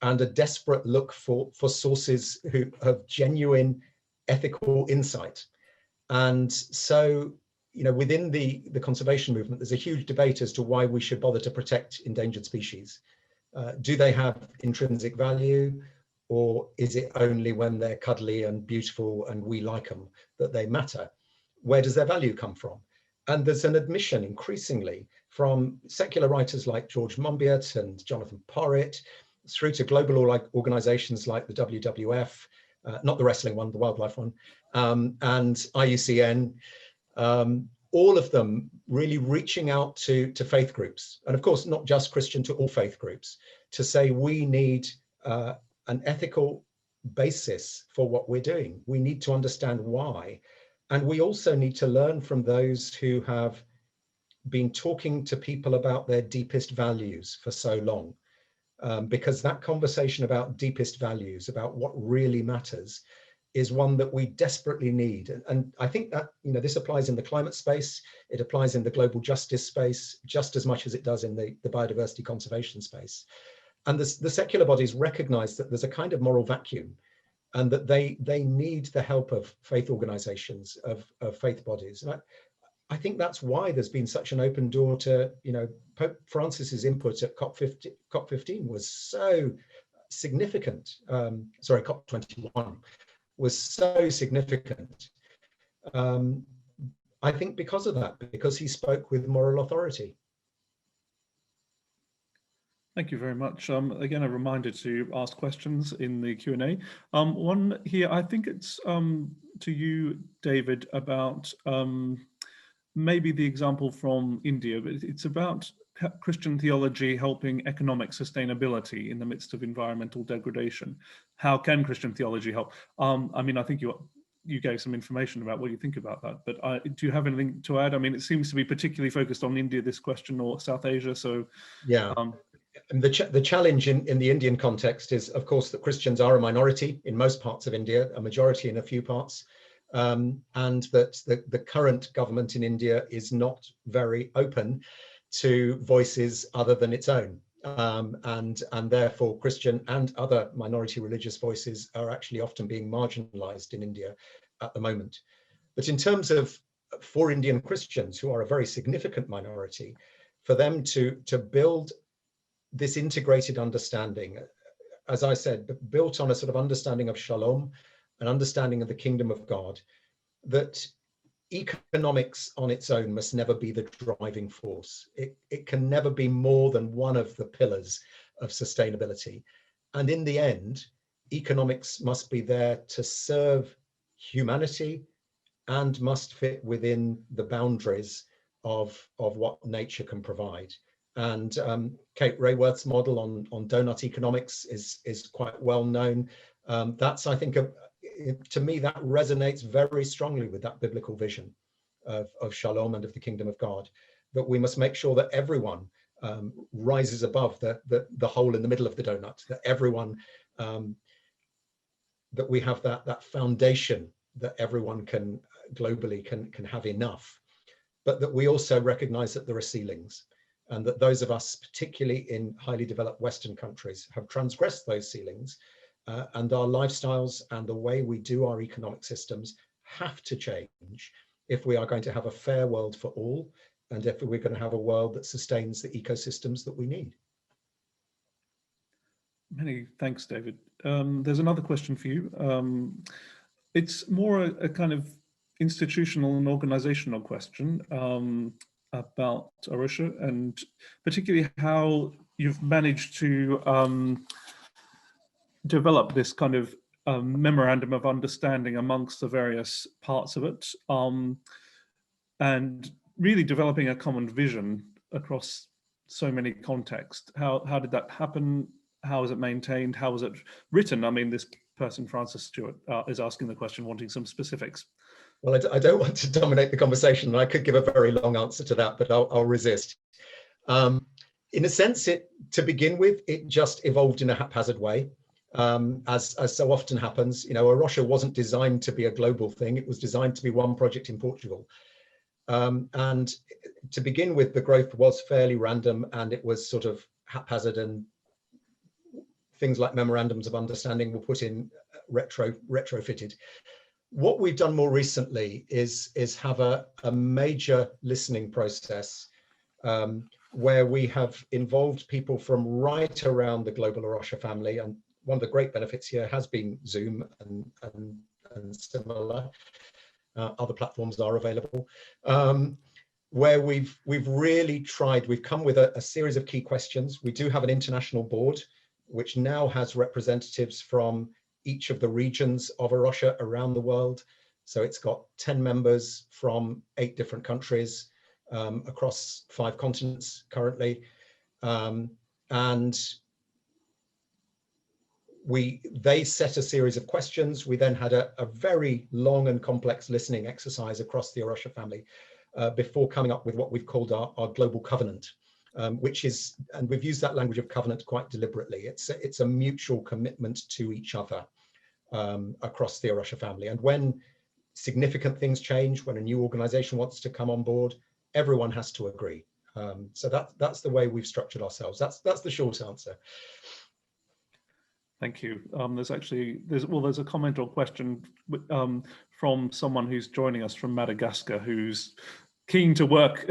and a desperate look for sources who have genuine ethical insight. And so, within the conservation movement, there's a huge debate as to why we should bother to protect endangered species. Do they have intrinsic value, or is it only when they're cuddly and beautiful and we like them that they matter? Where does their value come from? And there's an admission increasingly from secular writers like George Monbiot and Jonathan Porritt, through to global organizations like the WWF, not the wrestling one, the wildlife one, and IUCN, all of them really reaching out to faith groups, and of course not just Christian, to all faith groups, to say we need an ethical basis for what we're doing. We need to understand why, and we also need to learn from those who have been talking to people about their deepest values for so long, because that conversation about deepest values, about what really matters, is one that we desperately need. And I think that, this applies in the climate space, it applies in the global justice space, just as much as it does in the biodiversity conservation space. And the secular bodies recognize that there's a kind of moral vacuum, and that they need the help of faith organizations, of faith bodies. And I think that's why there's been such an open door to, Pope Francis's input at COP15 was so significant. COP21 was so significant. I think because of that, because he spoke with moral authority. Thank you very much. Again, a reminder to ask questions in the Q&A. One here, I think it's to you, David, about maybe the example from India, but it's about Christian theology helping economic sustainability in the midst of environmental degradation. How can Christian theology help? I think you gave some information about what you think about that, but do you have anything to add? It seems to be particularly focused on India, this question, or South Asia, so... Yeah. The challenge in the Indian context is, of course, that Christians are a minority in most parts of India, a majority in a few parts, and that the current government in India is not very open to voices other than its own. And therefore Christian and other minority religious voices are actually often being marginalized in India at the moment. But in terms of for Indian Christians, who are a very significant minority, for them to build this integrated understanding, as I said, built on a sort of understanding of shalom, an understanding of the kingdom of God, that economics on its own must never be the driving force. It can never be more than one of the pillars of sustainability. And in the end, economics must be there to serve humanity and must fit within the boundaries of what nature can provide. And Kate Raworth's model on donut economics is quite well known. That's, I think, to me, that resonates very strongly with that biblical vision of shalom and of the kingdom of God, that we must make sure that everyone rises above the hole in the middle of the donut, that everyone, that we have that foundation that everyone can globally can have enough, but that we also recognize that there are ceilings, and that those of us, particularly in highly developed Western countries, have transgressed those ceilings, and our lifestyles and the way we do our economic systems have to change if we are going to have a fair world for all, and if we're going to have a world that sustains the ecosystems that we need. Many thanks, David. There's another question for you. It's more a kind of institutional and organizational question about Rocha, and particularly how you've managed to develop this kind of memorandum of understanding amongst the various parts of it, and really developing a common vision across so many contexts. How did that happen? How is it maintained? How was it written? I mean, this person, Francis Stewart, is asking the question, wanting some specifics. Well, I don't want to dominate the conversation, and I could give a very long answer to that, but I'll resist. In a sense, to begin with, it just evolved in a haphazard way, as so often happens. You know, Rocha wasn't designed to be a global thing. It was designed to be one project in Portugal. And to begin with, the growth was fairly random, and it was sort of haphazard, and things like memorandums of understanding were put in retrofitted. What we've done more recently is have a major listening process where we have involved people from right around the global Rocha family. And one of the great benefits here has been Zoom and similar. Other platforms are available, where we've really tried. We've come with a series of key questions. We do have an international board, which now has representatives from each of the regions of Rocha around the world. So it's got 10 members from 8 different countries across 5 continents currently. And they set a series of questions. We then had a very long and complex listening exercise across the Rocha family before coming up with what we've called our global covenant, which is, and we've used that language of covenant quite deliberately. It's a mutual commitment to each other across the Rocha family. And when significant things change, when a new organization wants to come on board, everyone has to agree. So that's the way we've structured ourselves. That's the short answer. Thank you. There's a comment or question from someone who's joining us from Madagascar, who's keen to work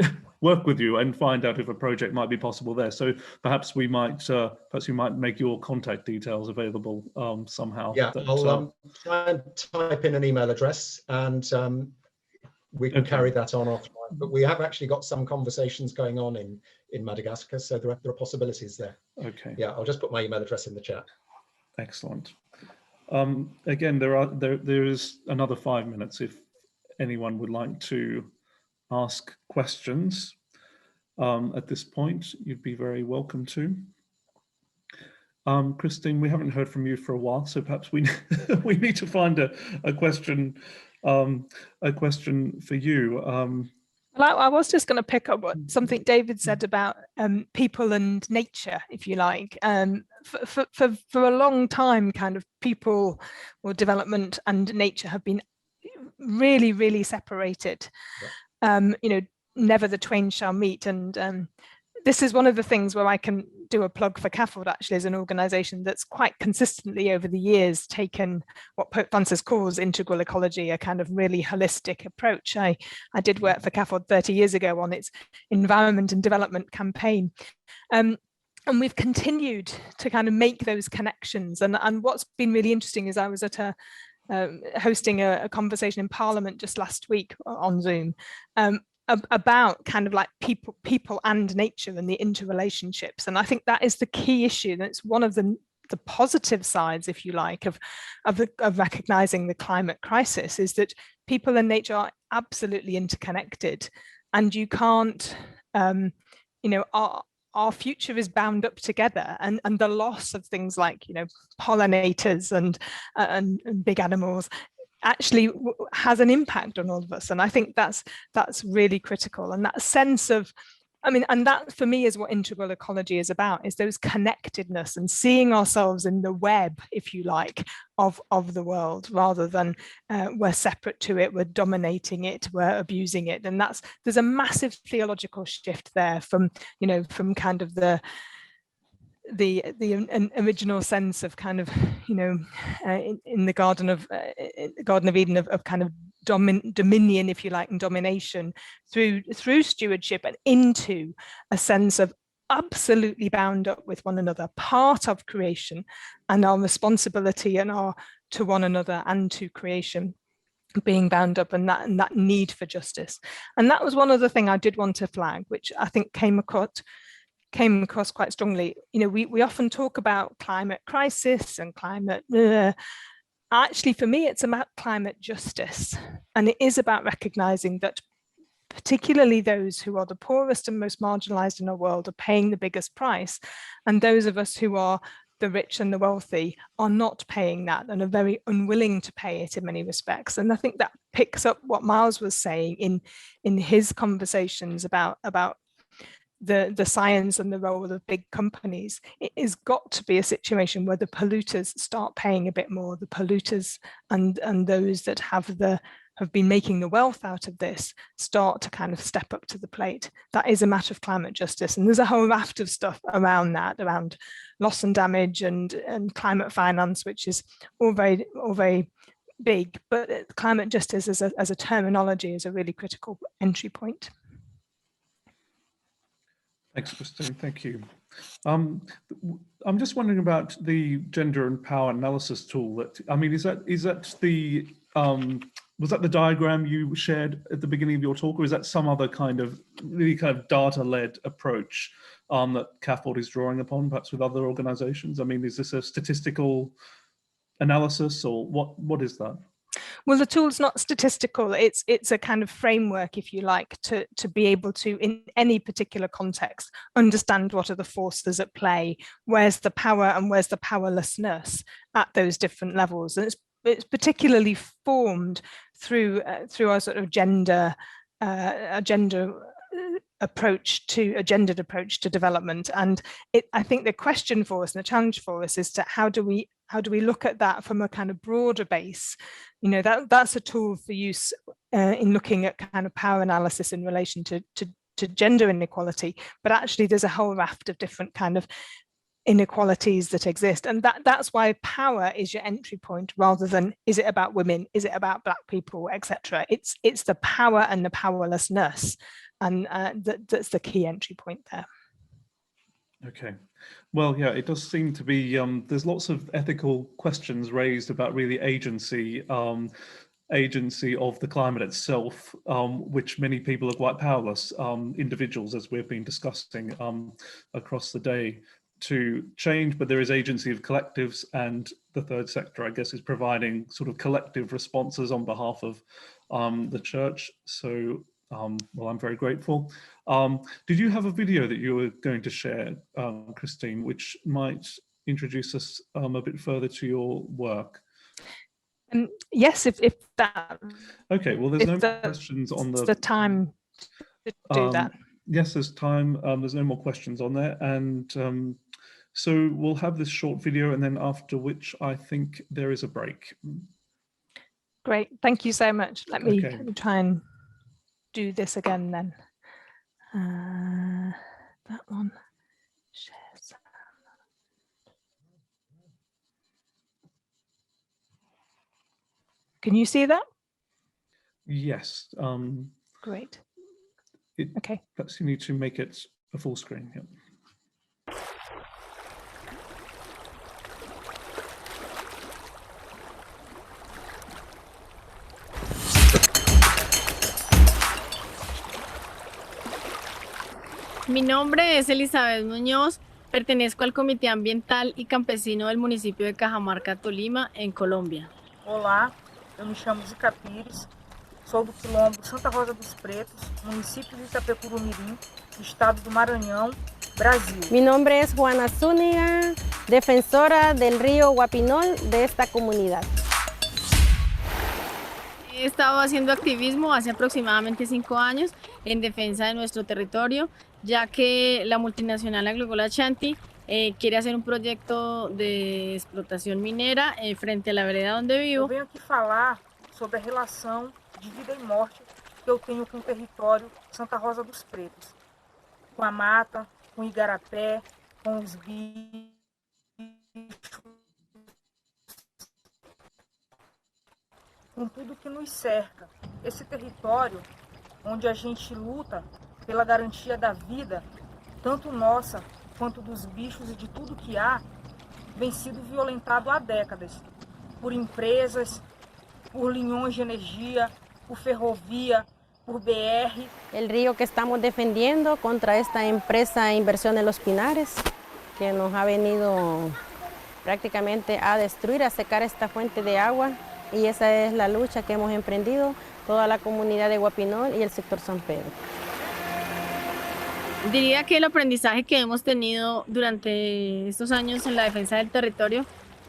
with you and find out if a project might be possible there. So perhaps we might make your contact details available somehow. Yeah, I'll try and type in an email address, and we can carry that on offline. But we have actually got some conversations going on in Madagascar, so there are possibilities there. Okay. Yeah, I'll just put my email address in the chat. Excellent. Again, there is another 5 minutes if anyone would like to ask questions at this point. You'd be very welcome to. Christine, we haven't heard from you for a while, so perhaps we need to find a question for you. Well, I was just going to pick up something David said about people and nature, if you like. For a long time, kind of people or development and nature have been really, really separated. Yeah. You know, never the twain shall meet. And this is one of the things where I can do a plug for CAFOD, actually, as an organization that's quite consistently over the years taken what Pope Francis calls integral ecology, a kind of really holistic approach. I did work for CAFOD 30 years ago on its environment and development campaign. And we've continued to kind of make those connections. And what's been really interesting is I was at hosting a conversation in Parliament just last week on Zoom, about kind of like people and nature and the interrelationships. And I think that is the key issue. And it's one of the positive sides, if you like, of recognizing the climate crisis, is that people and nature are absolutely interconnected. And you can't, you know, our future is bound up together, and the loss of things like, you know, pollinators and big animals actually has an impact on all of us. And I think that's really critical. And that sense of, I mean, and that for me is what integral ecology is about, is those connectedness and seeing ourselves in the web, if you like, of the world, rather than we're separate to it, we're dominating it, we're abusing it. And there's a massive theological shift there from, you know, from kind of the original sense of kind of, you know, in the Garden of Eden of kind of dominion, if you like, and domination through stewardship and into a sense of absolutely bound up with one another, part of creation, and our responsibility and our to one another and to creation being bound up, and that need for justice. And that was one other thing I did want to flag, which I think came across quite strongly. You know, we often talk about climate crisis and climate. Actually, for me, it's about climate justice, and it is about recognizing that particularly those who are the poorest and most marginalized in our world are paying the biggest price, and those of us who are the rich and the wealthy are not paying that and are very unwilling to pay it in many respects. And I think that picks up what Miles was saying in his conversations about the science and the role of big companies. It has got to be a situation where the polluters start paying a bit more, the polluters and those that have been making the wealth out of this start to kind of step up to the plate. That is a matter of climate justice. And there's a whole raft of stuff around that, around loss and damage and climate finance, which is all very big, but climate justice as a terminology is a really critical entry point. Thanks, Christine. Thank you. I'm just wondering about the gender and power analysis tool. I mean, is that the was that the diagram you shared at the beginning of your talk, or is that some other kind of really kind of data-led approach that CAFOD is drawing upon, perhaps with other organizations? I mean, is this a statistical analysis, or what is that? Well, the tool's not statistical. It's a kind of framework, if you like, to be able to, in any particular context, understand what are the forces at play, where's the power and where's the powerlessness at those different levels. And it's particularly formed through our sort of gendered approach to development. And I think the question for us and the challenge for us is to how do we look at that from a kind of broader base? You know, that's a tool for use in looking at kind of power analysis in relation to gender inequality, but actually there's a whole raft of different kind of inequalities that exist, and that's why power is your entry point, rather than is it about women, is it about Black people, etc. It's the power and the powerlessness, and that's the key entry point there. Okay, well, yeah, it does seem to be there's lots of ethical questions raised about really agency of the climate itself, which many people are quite powerless individuals, as we've been discussing across the day, to change, but there is agency of collectives, and the third sector, I guess, is providing sort of collective responses on behalf of the church. So, well, I'm very grateful. Did you have a video that you were going to share, Christine, which might introduce us a bit further to your work? Yes, if that. Okay, well, there's no more questions on the time to do that. Yes, there's time. There's no more questions on there, and so we'll have this short video, and then after which I think there is a break. Great, thank you so much. Let me try and do this again then. That one. Shares. Can you see that? Yes. Great. Okay. Perhaps you need to make it a full screen. Yeah. Mi nombre es Elizabeth Muñoz, pertenezco al Comité Ambiental y Campesino del municipio de Cajamarca, Tolima, en Colombia. Olá, eu me chamo Zica Pires, sou do quilombo Santa Rosa dos Pretos, município de Itapecurumirim, estado do Maranhão, Brasil. Mi nombre es Juana Zúñiga, defensora del río Guapinol de esta comunidad. He estado haciendo activismo hace aproximadamente 5 años en defensa de nuestro territorio, ya que la multinacional agrícola Ashanti quiere hacer un proyecto de explotación minera frente a la vereda donde vivo. Eu venho aqui falar sobre a relação de vida e morte que eu tenho com o território Santa Rosa dos Pretos, com a mata, com o igarapé, com os bichos, com tudo que nos cerca. Esse território onde a gente luta pela garantia da vida, tanto nossa quanto dos bichos e de tudo que há, vem sido violentado há décadas por empresas, por linhões de energia, por ferrovia, por BR. El río que estamos defendiendo contra esta empresa Inversión en los Pinares, que nos ha venido prácticamente a destruir, a secar esta fuente de agua, y esa es la lucha que hemos emprendido toda la comunidad de Guapinol y el sector San Pedro. Diría que el aprendizaje que hemos tenido durante estos años en la defensa del territorio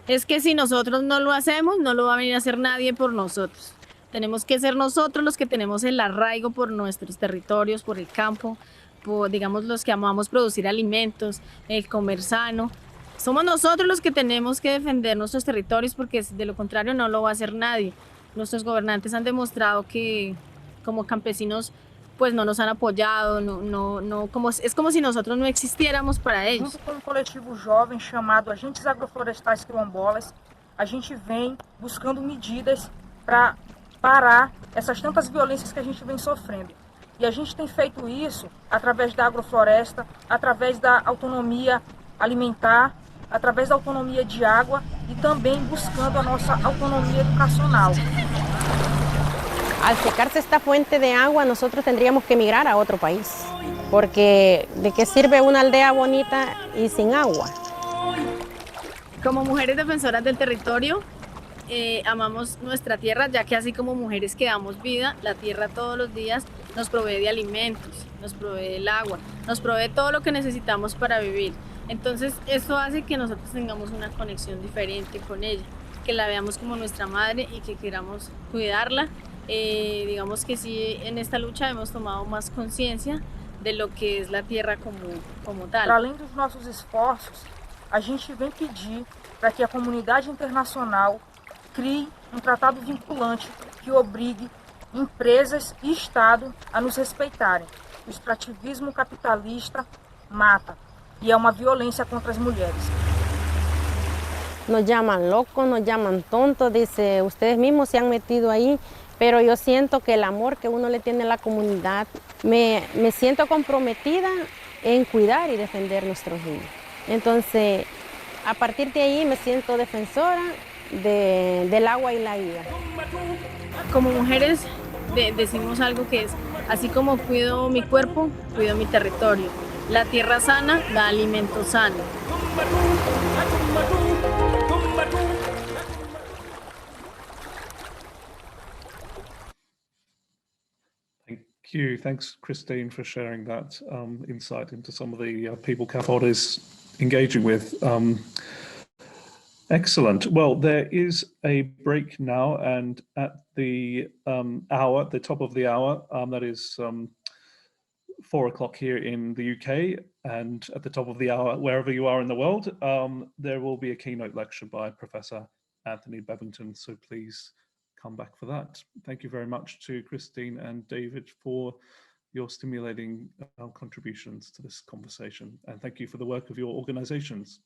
es que si nosotros no lo hacemos, no lo va a venir a hacer nadie por nosotros. Tenemos que ser nosotros los que tenemos el arraigo por nuestros territorios, por el campo, por, digamos, los que amamos producir alimentos, el comer sano. Somos nosotros los que tenemos que defender nuestros territorios porque de lo contrario no lo va a hacer nadie. Nuestros gobernantes han demostrado que como campesinos pues no nos han apoyado, es como si nosotros no existiéramos para ellos. Junto com um coletivo jovem chamado Agentes Agroflorestais Quilombolas, a gente vem buscando medidas para parar essas tantas violências que a gente vem sofrendo. E a gente tem feito isso através da agrofloresta, através da autonomia alimentar, através da autonomia de água e também buscando a nossa autonomia educacional. Al secarse esta fuente de agua, nosotros tendríamos que emigrar a otro país, porque ¿de qué sirve una aldea bonita y sin agua? Como mujeres defensoras del territorio, amamos nuestra tierra, ya que así como mujeres que damos vida, la tierra todos los días nos provee de alimentos, nos provee del agua, nos provee todo lo que necesitamos para vivir. Entonces, esto hace que nosotros tengamos una conexión diferente con ella, que la veamos como nuestra madre y que queramos cuidarla. Digamos que sí, en esta lucha hemos tomado más conciencia de lo que es la tierra como tal. Para além dos nossos esforços, a gente vem pedir para que a comunidade internacional crie um tratado vinculante que obrigue empresas e Estado a nos respeitarem. O extrativismo capitalista mata e é uma violência contra as mulheres. Nos llaman locos, nos llaman tontos, dice, ustedes mismos se han metido ahí, pero yo siento que el amor que uno le tiene a la comunidad, me siento comprometida en cuidar y defender nuestros ríos. Entonces, a partir de ahí me siento defensora del agua y la vida. Como mujeres decimos algo que es, así como cuido mi cuerpo, cuido mi territorio. La tierra sana da alimento sano. Thanks, Christine, for sharing that insight into some of the people CAFOD is engaging with. Excellent. Well, there is a break now, and at the hour, the top of the hour, that is 4 o'clock here in the UK, and at the top of the hour, wherever you are in the world, there will be a keynote lecture by Professor Anthony Bevington. So please come back for that. Thank you very much to Christine and David for your stimulating contributions to this conversation. And thank you for the work of your organizations.